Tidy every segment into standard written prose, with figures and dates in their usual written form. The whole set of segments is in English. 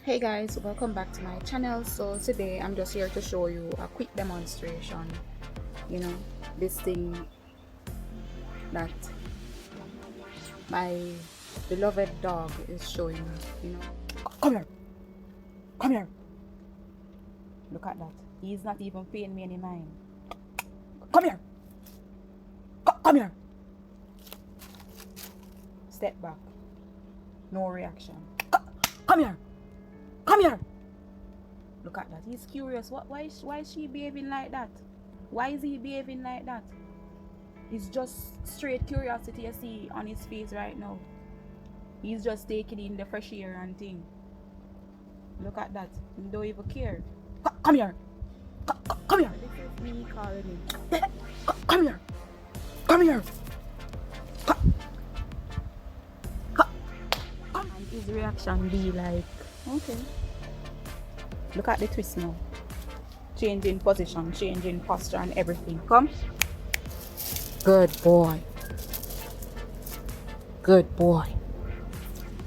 Hey guys, welcome back to my channel. So today I'm just here to show you a quick demonstration, this thing that my beloved dog is showing me. Come here, come here, look at that. He's not even paying me any mind. Come here, come here, step back, no reaction. Come here, come here. Look at that. He's curious. Why is she behaving like that? Why is he behaving like that? It's just straight curiosity you see on his face right now. He's just taking in the fresh air and thing. Look at that. He don't even care. Come here. Come here. This is me calling him. Come here. Come here. And his reaction be like, okay. Look at the twist now. Changing position, changing posture and everything. Come. Good boy. Good boy.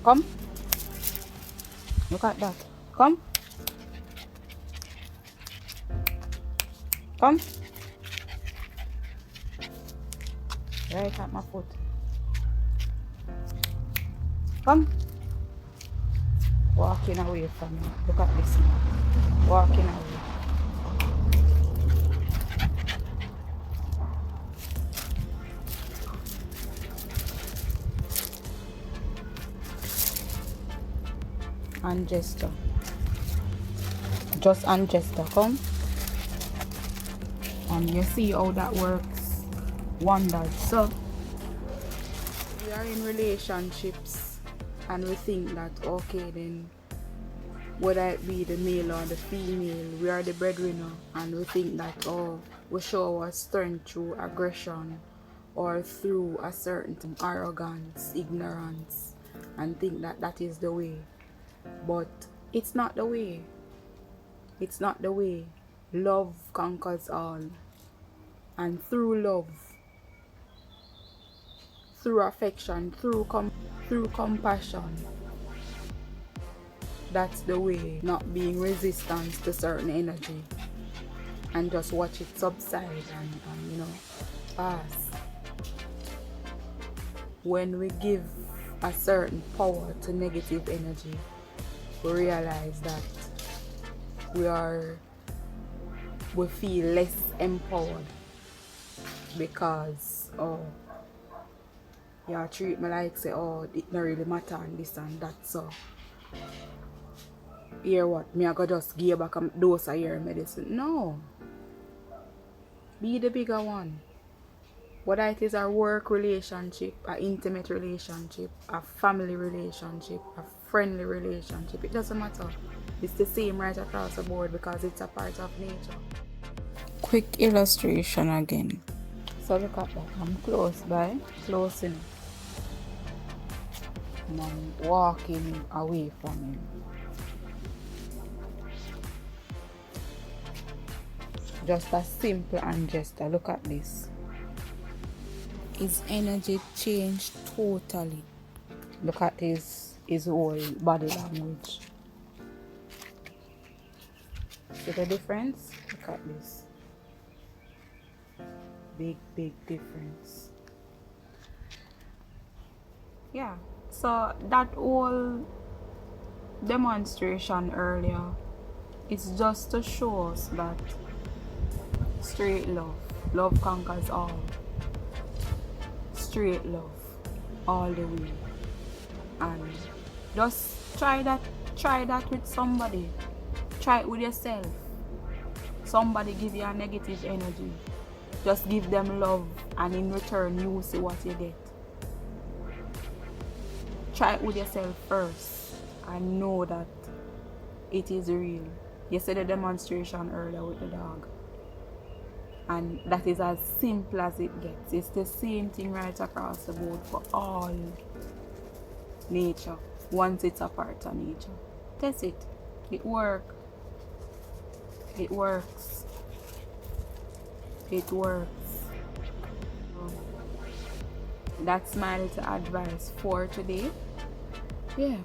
Come. Look at that. Come. Come. Right at my foot. Come. Walking away from me. Look at this now. Walking away. And gesture. Just and gesture. Come. And you see how that works wonders. So we are in relationships and we think that okay, then whether it be the male or the female, we are the breadwinner, and we think that we show our strength through aggression or through a certain arrogance, ignorance, and think that that is the way. But it's not the way. It's not the way. Love conquers all. And through love, through affection, through compassion, that's the way. Not being resistant to certain energy and just watch it subside and pass. When we give a certain power to negative energy, we realize that we feel less empowered because you treat me like say it don't really matter and this and that. So hear what? Me I go just give back a dose of your medicine. No. Be the bigger one. Whether it is a work relationship, an intimate relationship, a family relationship, a friendly relationship, it doesn't matter. It's the same right across the board because it's a part of nature. Quick illustration again. So look at that. I'm close by, close enough. And I'm walking away from him. Just a simple and gesture. Look at this. His energy changed totally. Look at his whole body language. See the difference? Look at this. Big difference. Yeah. So that whole demonstration earlier is just to show us that straight love conquers all. Straight love all the way. And just try that with somebody. Try it with yourself. Somebody give you a negative energy, just give them love, and in return you will see what you get. Try it with yourself first and know that it is real. You said the demonstration earlier with the dog, and that is as simple as it gets. It's the same thing right across the board for all nature, once it's a part of nature. Test it. It works. It works. It works. That's my little advice for today. Yeah.